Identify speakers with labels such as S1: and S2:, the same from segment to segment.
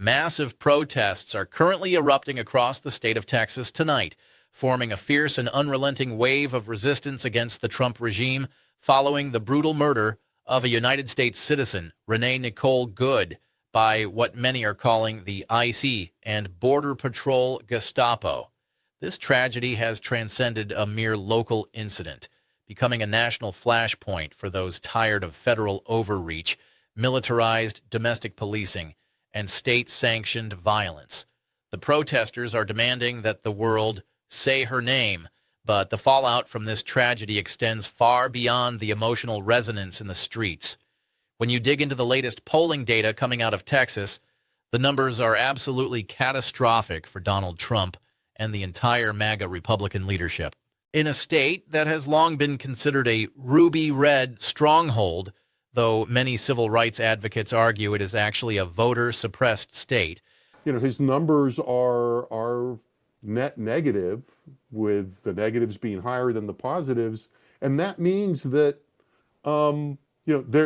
S1: Massive protests are currently erupting across the state of Texas tonight, forming a fierce and unrelenting wave of resistance against the Trump regime following the brutal murder of a United States citizen, Renee Nicole Good, by what many are calling the IC and Border Patrol Gestapo. This tragedy has transcended a mere local incident, becoming a national flashpoint for those tired of federal overreach, militarized domestic policing, and state-sanctioned violence. The protesters are demanding that the world say her name, but the fallout from this tragedy extends far beyond the emotional resonance in the streets. When you dig into the latest polling data coming out of Texas, the numbers are absolutely catastrophic for Donald Trump and the entire MAGA Republican leadership. In a state that has long been considered a ruby-red stronghold, though many civil rights advocates argue it is actually a voter-suppressed state.
S2: His numbers are net negative, with the negatives being higher than the positives, and that means that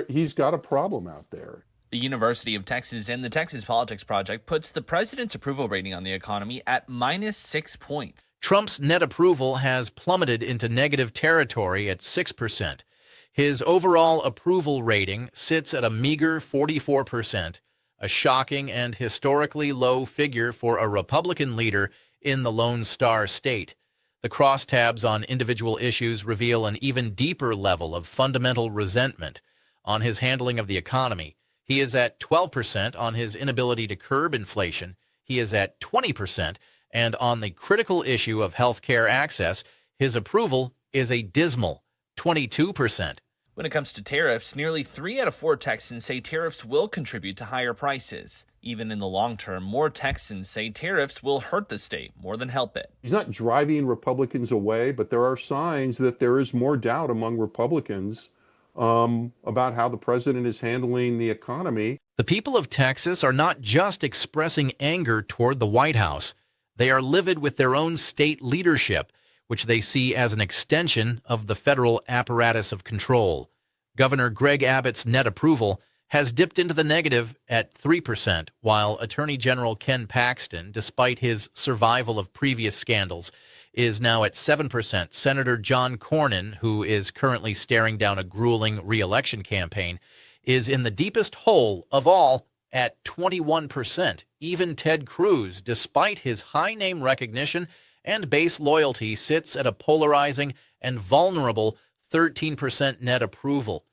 S2: he's got a problem out there.
S3: The University of Texas and the Texas Politics Project puts the president's approval rating on the economy at -6 points.
S1: Trump's net approval has plummeted into negative territory at 6%. His overall approval rating sits at a meager 44%, a shocking and historically low figure for a Republican leader in the Lone Star State. The crosstabs on individual issues reveal an even deeper level of fundamental resentment. On his handling of the economy, he is at 12%. On his inability to curb inflation, he is at 20%. And on the critical issue of health care access, his approval is a dismal 22%.
S3: When it comes to tariffs, nearly 3 out of 4 Texans say tariffs will contribute to higher prices. Even in the long term, more Texans say tariffs will hurt the state more than help it.
S2: He's not driving Republicans away, but there are signs that there is more doubt among Republicans about how the president is handling the economy.
S1: The people of Texas are not just expressing anger toward the White House. They are livid with their own state leadership, which they see as an extension of the federal apparatus of control. Governor Greg Abbott's net approval has dipped into the negative at 3%, while Attorney General Ken Paxton, despite his survival of previous scandals, is now at 7%. Senator John Cornyn, who is currently staring down a grueling re-election campaign, is in the deepest hole of all at 21%. Even Ted Cruz, despite his high name recognition and base loyalty, sits at a polarizing and vulnerable 13% net approval.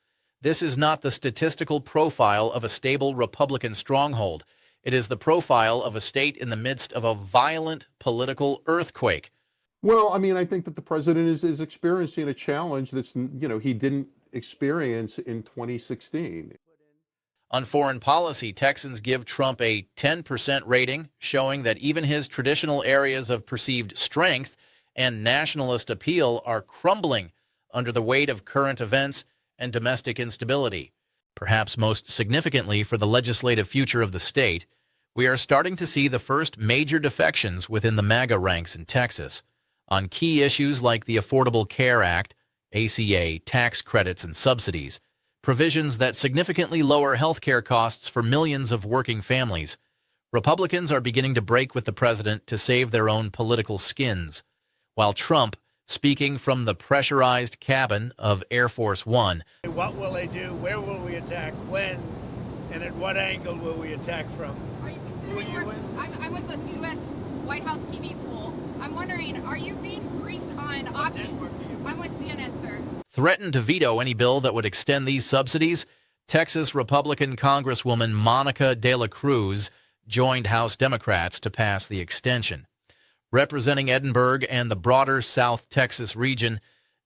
S1: This is not the statistical profile of a stable Republican stronghold. It is the profile of a state in the midst of a violent political earthquake.
S2: Well, I think that the president is experiencing a challenge that's, he didn't experience in 2016.
S1: On foreign policy, Texans give Trump a 10% rating, showing that even his traditional areas of perceived strength and nationalist appeal are crumbling under the weight of current events and domestic instability. Perhaps most significantly for the legislative future of the state, we are starting to see the first major defections within the MAGA ranks in Texas. On key issues like the Affordable Care Act, ACA, tax credits and subsidies, provisions that significantly lower health care costs for millions of working families, Republicans are beginning to break with the president to save their own political skins, while Trump, speaking from the pressurized cabin of Air Force One.
S4: What will they do? Where will we attack? When? And at what angle will we attack from?
S5: Are you considering I'm with the U.S. White House TV pool. I'm wondering, are you being briefed on options? I'm with CNN, sir.
S1: Threatened to veto any bill that would extend these subsidies, Texas Republican Congresswoman Monica De La Cruz joined House Democrats to pass the extension. Representing Edinburgh and the broader South Texas region,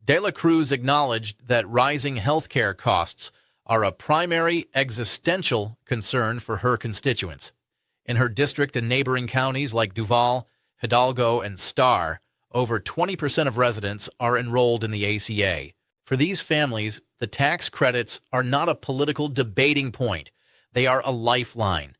S1: De La Cruz acknowledged that rising health care costs are a primary existential concern for her constituents. In her district and neighboring counties like Duval, Hidalgo, and Starr, over 20% of residents are enrolled in the ACA. For these families, the tax credits are not a political debating point. They are a lifeline.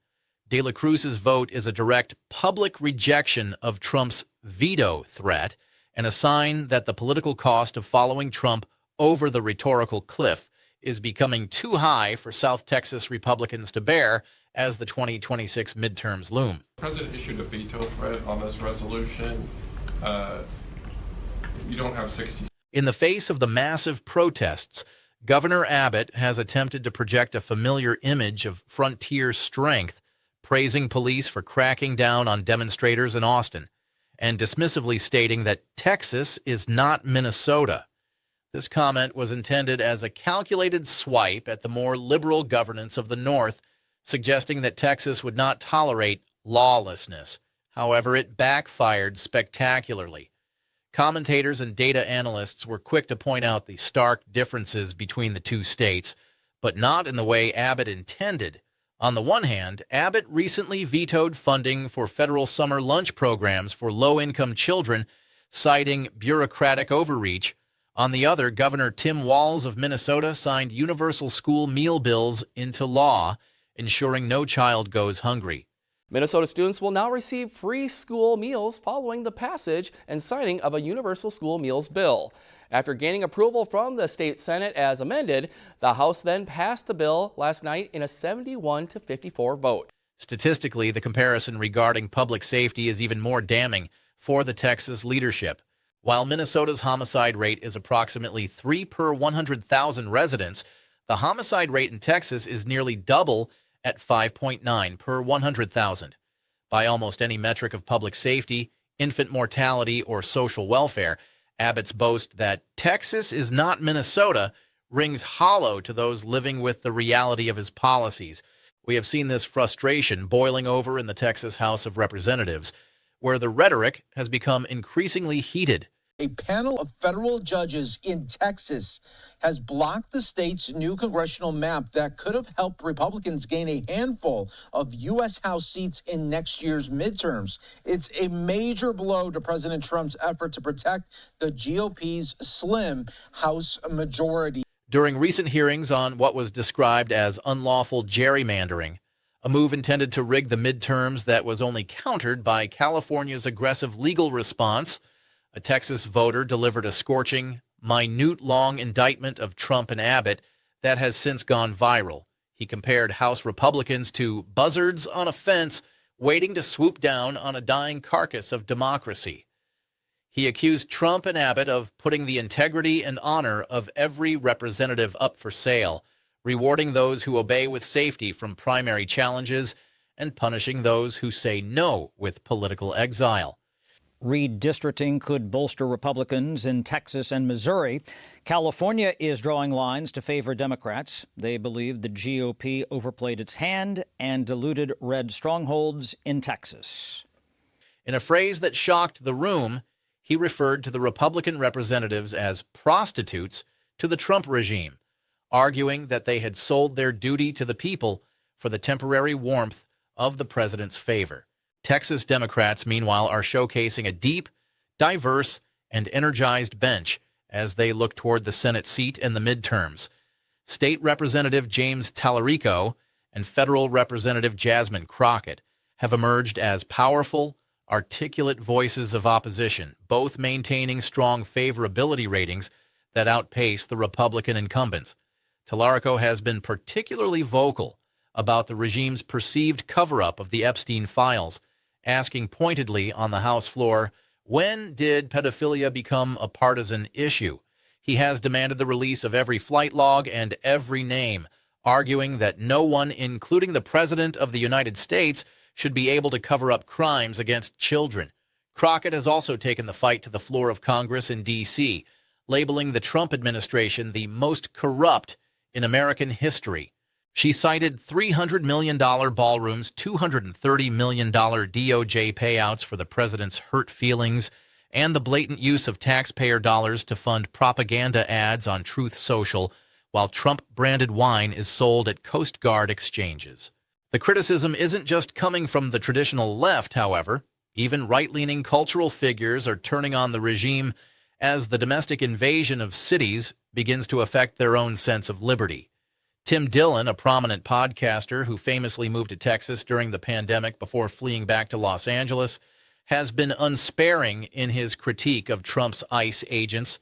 S1: De La Cruz's vote is a direct public rejection of Trump's veto threat and a sign that the political cost of following Trump over the rhetorical cliff is becoming too high for South Texas Republicans to bear as the 2026 midterms loom.
S6: The president issued a veto threat on this resolution. You don't have 60.
S1: In the face of the massive protests, Governor Abbott has attempted to project a familiar image of frontier strength, praising police for cracking down on demonstrators in Austin, and dismissively stating that Texas is not Minnesota. This comment was intended as a calculated swipe at the more liberal governance of the North, suggesting that Texas would not tolerate lawlessness. However, it backfired spectacularly. Commentators and data analysts were quick to point out the stark differences between the two states, but not in the way Abbott intended. On the one hand, Abbott recently vetoed funding for federal summer lunch programs for low-income children, citing bureaucratic overreach. On the other, Governor Tim Walz of Minnesota signed universal school meal bills into law, ensuring no child goes hungry.
S7: Minnesota students will now receive free school meals following the passage and signing of a universal school meals bill. After gaining approval from the state Senate as amended, the House then passed the bill last night in a 71-54 vote.
S1: Statistically, the comparison regarding public safety is even more damning for the Texas leadership. While Minnesota's homicide rate is approximately 3 per 100,000 residents, the homicide rate in Texas is nearly double at 5.9 per 100,000. By almost any metric of public safety, infant mortality, or social welfare, Abbott's boast that Texas is not Minnesota rings hollow to those living with the reality of his policies. We have seen this frustration boiling over in the Texas House of Representatives, where the rhetoric has become increasingly heated.
S8: A panel of federal judges in Texas has blocked the state's new congressional map that could have helped Republicans gain a handful of U.S. House seats in next year's midterms. It's a major blow to President Trump's effort to protect the GOP's slim House majority.
S1: During recent hearings on what was described as unlawful gerrymandering, a move intended to rig the midterms that was only countered by California's aggressive legal response, a Texas voter delivered a scorching, minute-long indictment of Trump and Abbott that has since gone viral. He compared House Republicans to buzzards on a fence waiting to swoop down on a dying carcass of democracy. He accused Trump and Abbott of putting the integrity and honor of every representative up for sale, rewarding those who obey with safety from primary challenges and punishing those who say no with political exile.
S9: Redistricting could bolster Republicans in Texas and Missouri. California is drawing lines to favor Democrats. They believe the GOP overplayed its hand and diluted red strongholds in Texas.
S1: In a phrase that shocked the room, he referred to the Republican representatives as prostitutes to the Trump regime, arguing that they had sold their duty to the people for the temporary warmth of the president's favor. Texas Democrats, meanwhile, are showcasing a deep, diverse, and energized bench as they look toward the Senate seat and the midterms. State Representative James Tallarico and Federal Representative Jasmine Crockett have emerged as powerful, articulate voices of opposition, both maintaining strong favorability ratings that outpace the Republican incumbents. Tallarico has been particularly vocal about the regime's perceived cover-up of the Epstein files, asking pointedly on the House floor, when did pedophilia become a partisan issue? He has demanded the release of every flight log and every name, arguing that no one, including the President of the United States, should be able to cover up crimes against children. Crockett has also taken the fight to the floor of Congress in D.C., labeling the Trump administration the most corrupt in American history. She cited $300 million ballrooms, $230 million DOJ payouts for the president's hurt feelings, and the blatant use of taxpayer dollars to fund propaganda ads on Truth Social, while Trump-branded wine is sold at Coast Guard exchanges. The criticism isn't just coming from the traditional left, however. Even right-leaning cultural figures are turning on the regime as the domestic invasion of cities begins to affect their own sense of liberty. Tim Dillon, a prominent podcaster who famously moved to Texas during the pandemic before fleeing back to Los Angeles, has been unsparing in his critique of Trump's ICE agents.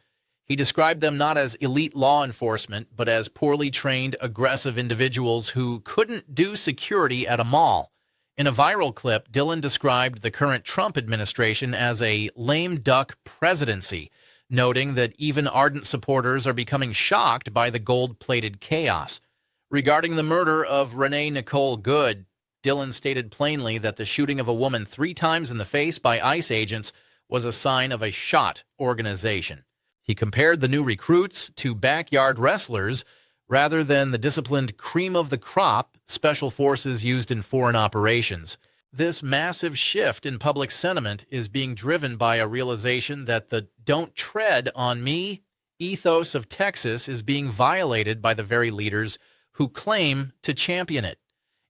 S1: He described them not as elite law enforcement, but as poorly trained, aggressive individuals who couldn't do security at a mall. In a viral clip, Dillon described the current Trump administration as a lame duck presidency, noting that even ardent supporters are becoming shocked by the gold-plated chaos. Regarding the murder of Renee Nicole Good, Dillon stated plainly that the shooting of a woman 3 times in the face by ICE agents was a sign of a shot organization. He compared the new recruits to backyard wrestlers rather than the disciplined cream of the crop special forces used in foreign operations. This massive shift in public sentiment is being driven by a realization that the "don't tread on me" ethos of Texas is being violated by the very leaders who claim to champion it.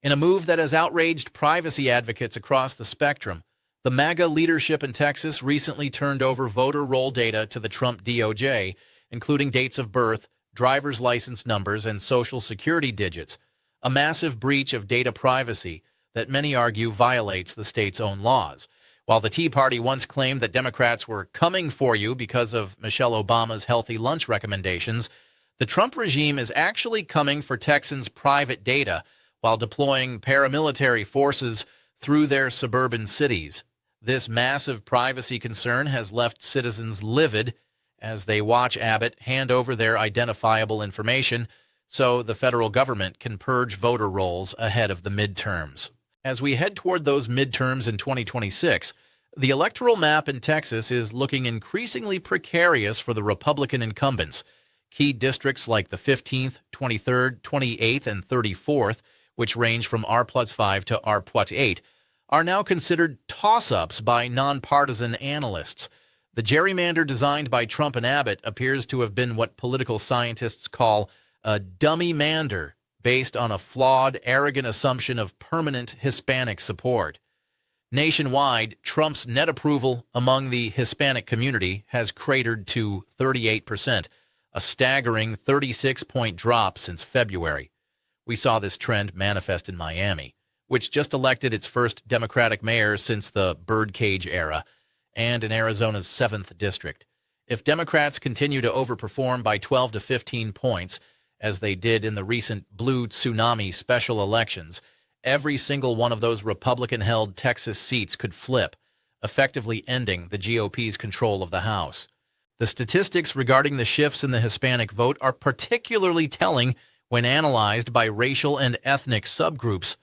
S1: In a move that has outraged privacy advocates across the spectrum, the MAGA leadership in Texas recently turned over voter roll data to the Trump DOJ, including dates of birth, driver's license numbers, and social security digits, a massive breach of data privacy that many argue violates the state's own laws. While the Tea Party once claimed that Democrats were coming for you because of Michelle Obama's healthy lunch recommendations, the Trump regime is actually coming for Texans' private data while deploying paramilitary forces through their suburban cities. This massive privacy concern has left citizens livid as they watch Abbott hand over their identifiable information so the federal government can purge voter rolls ahead of the midterms. As we head toward those midterms in 2026, the electoral map in Texas is looking increasingly precarious for the Republican incumbents. Key districts like the 15th, 23rd, 28th, and 34th, which range from R+5 to R+8, are now considered toss-ups by nonpartisan analysts. The gerrymander designed by Trump and Abbott appears to have been what political scientists call a dummy mander, based on a flawed, arrogant assumption of permanent Hispanic support. Nationwide, Trump's net approval among the Hispanic community has cratered to 38%, a staggering 36-point drop since February. We saw this trend manifest in Miami, which just elected its first Democratic mayor since the birdcage era, and in Arizona's 7th district. If Democrats continue to overperform by 12 to 15 points, as they did in the recent blue tsunami special elections, every single one of those Republican-held Texas seats could flip, effectively ending the GOP's control of the House. The statistics regarding the shifts in the Hispanic vote are particularly telling when analyzed by racial and ethnic subgroups.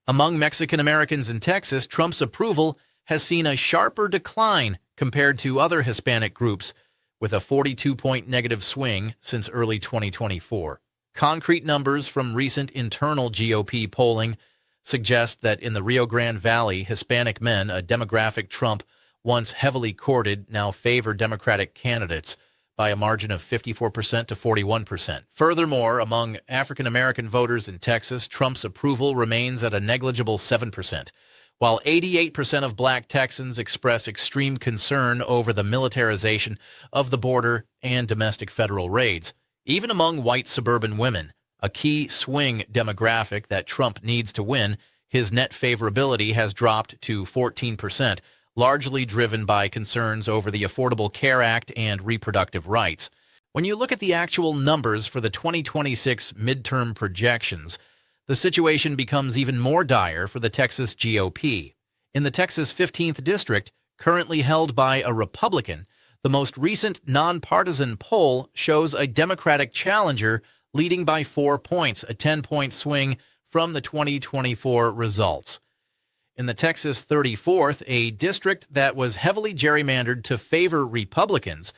S1: Among Mexican Americans in Texas, Trump's approval has seen a sharper decline compared to other Hispanic groups, with a 42-point negative swing since early 2024. Concrete numbers from recent internal GOP polling suggest that in the Rio Grande Valley, Hispanic men, a demographic Trump once heavily courted, now favor Democratic candidates by a margin of 54% to 41%. Furthermore, among African American voters in Texas, Trump's approval remains at a negligible 7%. While 88% of black Texans express extreme concern over the militarization of the border and domestic federal raids, even among white suburban women, a key swing demographic that Trump needs to win, his net favorability has dropped to 14%, largely driven by concerns over the Affordable Care Act and reproductive rights. When you look at the actual numbers for the 2026 midterm projections, the situation becomes even more dire for the Texas GOP. In the Texas 15th District, currently held by a Republican, the most recent nonpartisan poll shows a Democratic challenger leading by 4 points, a 10-point swing from the 2024 results. In the Texas 34th, a district that was heavily gerrymandered to favor Republicans,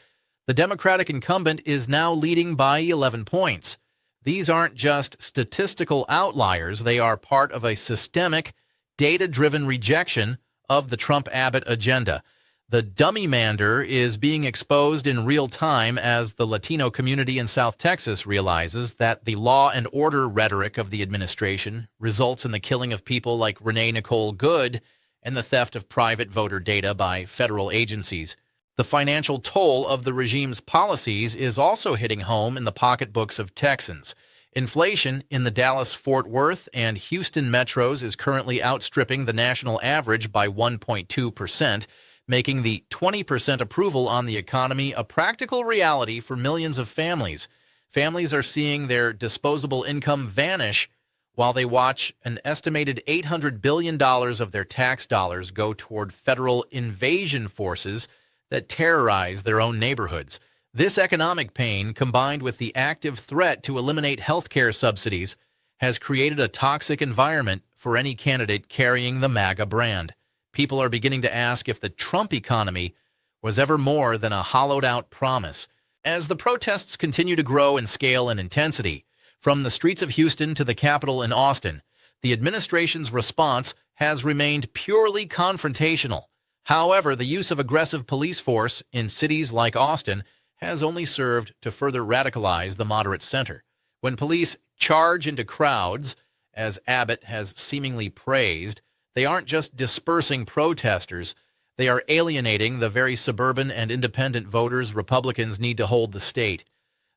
S1: the Democratic incumbent is now leading by 11 points. These aren't just statistical outliers. They are part of a systemic, data-driven rejection of the Trump-Abbott agenda. The dummy-mander is being exposed in real time as the Latino community in South Texas realizes that the law and order rhetoric of the administration results in the killing of people like Renee Nicole Good and the theft of private voter data by federal agencies. The financial toll of the regime's policies is also hitting home in the pocketbooks of Texans. Inflation in the Dallas-Fort Worth and Houston metros is currently outstripping the national average by 1.2%, making the 20% approval on the economy a practical reality for millions of families. Families are seeing their disposable income vanish while they watch an estimated $800 billion of their tax dollars go toward federal invasion forces that terrorize their own neighborhoods. This economic pain, combined with the active threat to eliminate health care subsidies, has created a toxic environment for any candidate carrying the MAGA brand. People are beginning to ask if the Trump economy was ever more than a hollowed-out promise. As the protests continue to grow in scale and intensity, from the streets of Houston to the Capitol in Austin, the administration's response has remained purely confrontational. However, the use of aggressive police force in cities like Austin has only served to further radicalize the moderate center. When police charge into crowds, as Abbott has seemingly praised, they aren't just dispersing protesters, they are alienating the very suburban and independent voters Republicans need to hold the state.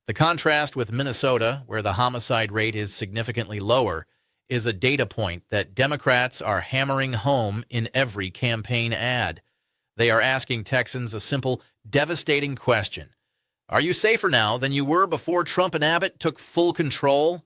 S1: The contrast with Minnesota, where the homicide rate is significantly lower, is a data point that Democrats are hammering home in every campaign ad. They are asking Texans a simple, devastating question. Are you safer now than you were before Trump and Abbott took full control?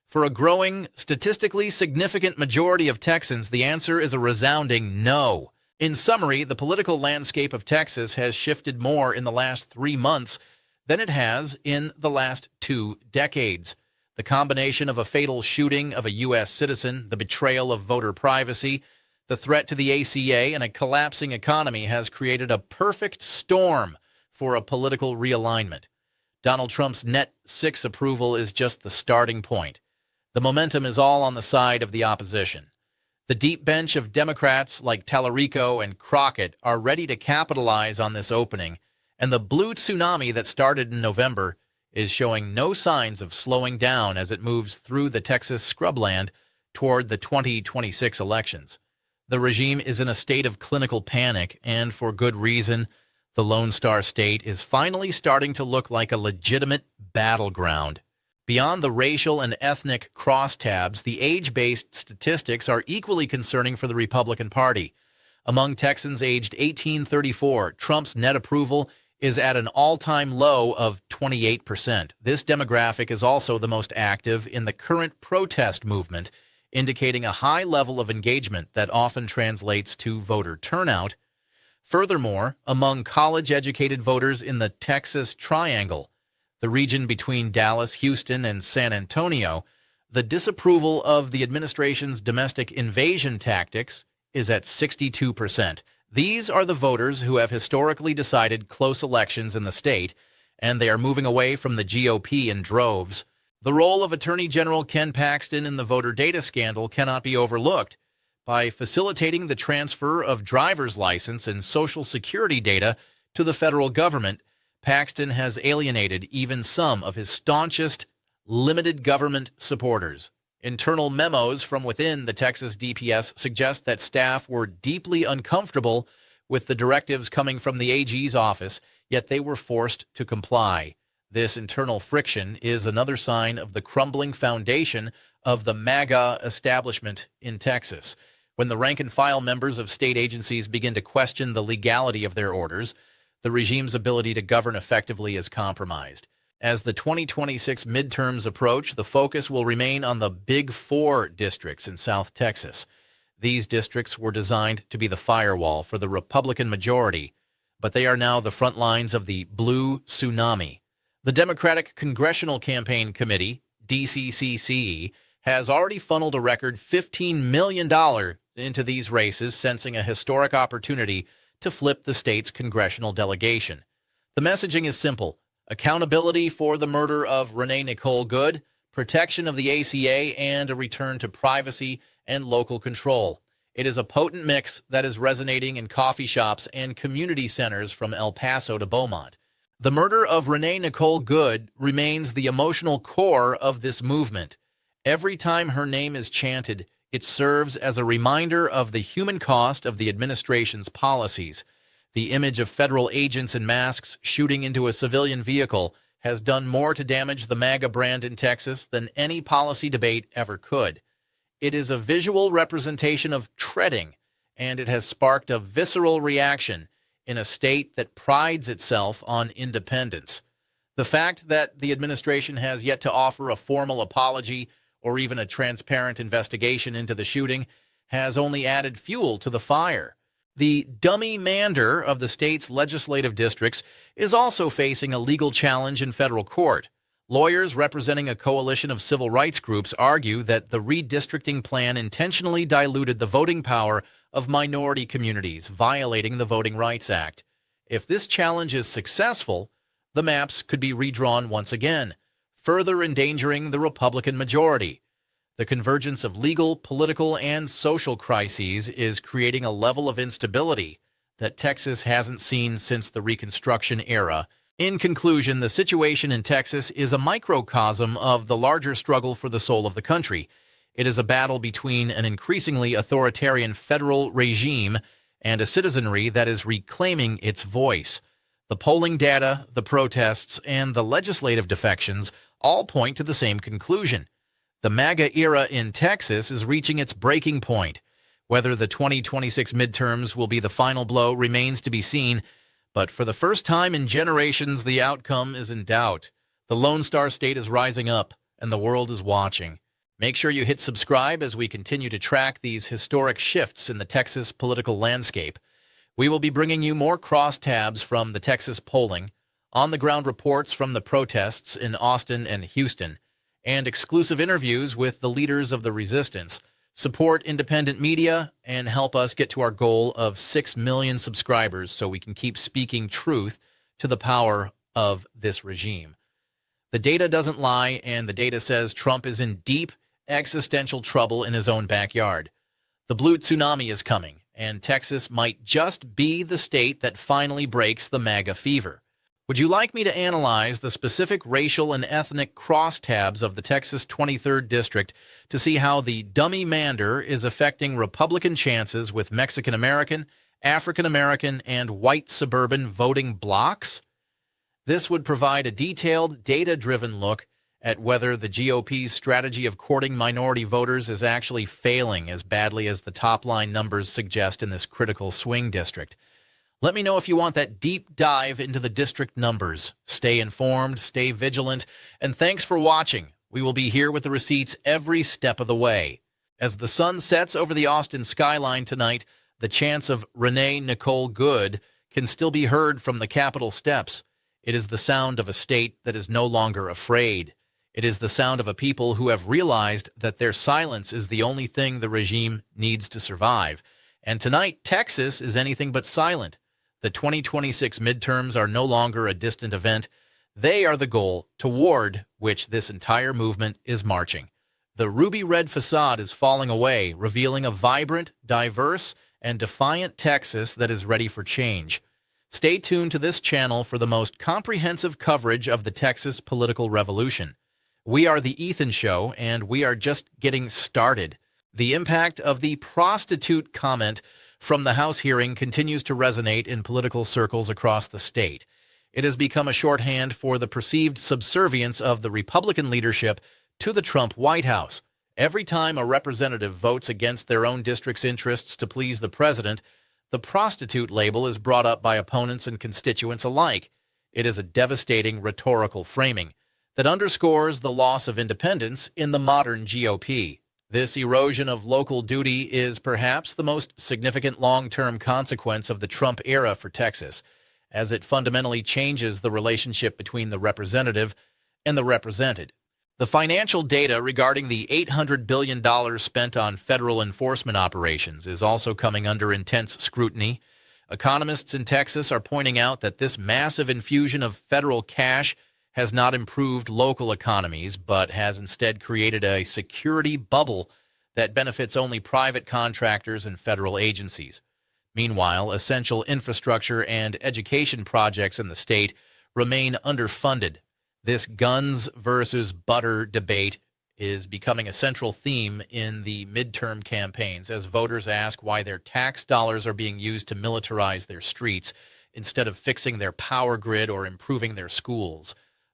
S1: For a growing, statistically significant majority of Texans, the answer is a resounding no. In summary, the political landscape of Texas has shifted more in the last 3 months than it has in the last 2 decades. The combination of a fatal shooting of a U.S. citizen, the betrayal of voter privacy, the threat to the ACA, and a collapsing economy has created a perfect storm for a political realignment. Donald Trump's net 6 approval is just the starting point. The momentum is all on the side of the opposition. The deep bench of Democrats like Tallarico and Crockett are ready to capitalize on this opening, and the blue tsunami that started in November is showing no signs of slowing down as it moves through the Texas scrubland toward the 2026 elections. The regime is in a state of clinical panic, and for good reason. The Lone Star State is finally starting to look like a legitimate battleground. Beyond the racial and ethnic crosstabs, the age-based statistics are equally concerning for the Republican Party. Among Texans aged 18-34, Trump's net approval is at an all-time low of 28%. This demographic is also the most active in the current protest movement, indicating a high level of engagement that often translates to voter turnout. Furthermore, among college-educated voters in the Texas Triangle, the region between Dallas, Houston, and San Antonio, the disapproval of the administration's domestic invasion tactics is at 62%. These are the voters who have historically decided close elections in the state, and they are moving away from the GOP in droves. The role of Attorney General Ken Paxton in the voter data scandal cannot be overlooked. By facilitating the transfer of driver's license and Social Security data to the federal government, Paxton has alienated even some of his staunchest limited government supporters. Internal memos from within the Texas DPS suggest that staff were deeply uncomfortable with the directives coming from the AG's office, yet they were forced to comply. This internal friction is another sign of the crumbling foundation of the MAGA establishment in Texas. When the rank-and-file members of state agencies begin to question the legality of their orders, the regime's ability to govern effectively is compromised. As the 2026 midterms approach, the focus will remain on the Big Four districts in South Texas. These districts were designed to be the firewall for the Republican majority, but they are now the front lines of the blue tsunami. The Democratic Congressional Campaign Committee, DCCC, has already funneled a record $15 million into these races, sensing a historic opportunity to flip the state's congressional delegation. The messaging is simple: accountability for the murder of Renee Nicole Good, protection of the ACA, and a return to privacy and local control. It is a potent mix that is resonating in coffee shops and community centers from El Paso to Beaumont. The murder of Renee Nicole Good remains the emotional core of this movement. Every time her name is chanted, it serves as a reminder of the human cost of the administration's policies. The image of federal agents in masks shooting into a civilian vehicle has done more to damage the MAGA brand in Texas than any policy debate ever could. It is a visual representation of treading, and it has sparked a visceral reaction in a state that prides itself on independence. The fact that the administration has yet to offer a formal apology or even a transparent investigation into the shooting has only added fuel to the fire. The dummy mander of the state's legislative districts is also facing a legal challenge in federal court. Lawyers representing a coalition of civil rights groups argue that the redistricting plan intentionally diluted the voting power of minority communities, violating the Voting Rights Act. If this challenge is successful, the maps could be redrawn once again, further endangering the Republican majority. The convergence of legal, political, and social crises is creating a level of instability that Texas hasn't seen since the Reconstruction era. In conclusion, the situation in Texas is a microcosm of the larger struggle for the soul of the country. It is a battle between an increasingly authoritarian federal regime and a citizenry that is reclaiming its voice. The polling data, the protests, and the legislative defections all point to the same conclusion. The MAGA era in Texas is reaching its breaking point. Whether the 2026 midterms will be the final blow remains to be seen, but for the first time in generations, the outcome is in doubt. The Lone Star State is rising up, and the world is watching. Make sure you hit subscribe as we continue to track these historic shifts in the Texas political landscape. We will be bringing you more crosstabs from the Texas polling, on-the-ground reports from the protests in Austin and Houston, and exclusive interviews with the leaders of the resistance. Support independent media and help us get to our goal of 6 million subscribers so we can keep speaking truth to the power of this regime. The data doesn't lie, and the data says Trump is in deep existential trouble in his own backyard. The blue tsunami is coming, and Texas might just be the state that finally breaks the MAGA fever. Would you like me to analyze the specific racial and ethnic crosstabs of the Texas 23rd District to see how the dummy mander is affecting Republican chances with Mexican-American, African-American, and white suburban voting blocs? This would provide a detailed, data-driven look at whether the GOP's strategy of courting minority voters is actually failing as badly as the top-line numbers suggest in this critical swing district. Let me know if you want that deep dive into the district numbers. Stay informed, stay vigilant, and thanks for watching. We will be here with the receipts every step of the way. As the sun sets over the Austin skyline tonight, the chants of Renee Nicole Good can still be heard from the Capitol steps. It is the sound of a state that is no longer afraid. It is the sound of a people who have realized that their silence is the only thing the regime needs to survive. And tonight, Texas is anything but silent. The 2026 midterms are no longer a distant event. They are the goal toward which this entire movement is marching. The ruby-red facade is falling away, revealing a vibrant, diverse, and defiant Texas that is ready for change. Stay tuned to this channel for the most comprehensive coverage of the Texas political revolution. We are The Ethan Show, and we are just getting started. The impact of the prostitute comment from the House hearing continues to resonate in political circles across the state. It has become a shorthand for the perceived subservience of the Republican leadership to the Trump White House. Every time a representative votes against their own district's interests to please the president, the prostitute label is brought up by opponents and constituents alike. It is a devastating rhetorical framing that underscores the loss of independence in the modern GOP. This erosion of local duty is perhaps the most significant long-term consequence of the Trump era for Texas, as it fundamentally changes the relationship between the representative and the represented. The financial data regarding the $800 billion spent on federal enforcement operations is also coming under intense scrutiny. Economists in Texas are pointing out that this massive infusion of federal cash has not improved local economies, but has instead created a security bubble that benefits only private contractors and federal agencies. Meanwhile, essential infrastructure and education projects in the state remain underfunded. This guns versus butter debate is becoming a central theme in the midterm campaigns as voters ask why their tax dollars are being used to militarize their streets instead of fixing their power grid or improving their schools.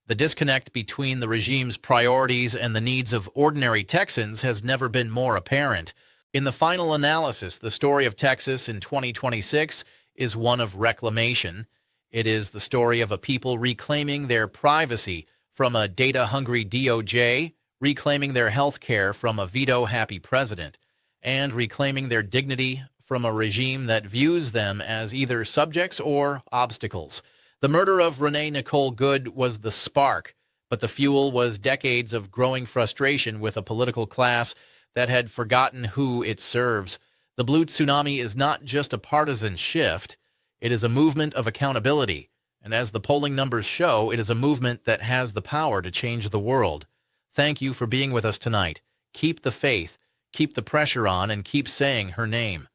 S1: The disconnect between the regime's priorities and the needs of ordinary Texans has never been more apparent. In the final analysis, the story of Texas in 2026 is one of reclamation. It is the story of a people reclaiming their privacy from a data-hungry DOJ, reclaiming their health care from a veto-happy president, and reclaiming their dignity from a regime that views them as either subjects or obstacles. The murder of Renee Nicole Good was the spark, but the fuel was decades of growing frustration with a political class that had forgotten who it serves. The blue tsunami is not just a partisan shift, it is a movement of accountability. And as the polling numbers show, it is a movement that has the power to change the world. Thank you for being with us tonight. Keep the faith, keep the pressure on, and keep saying her name.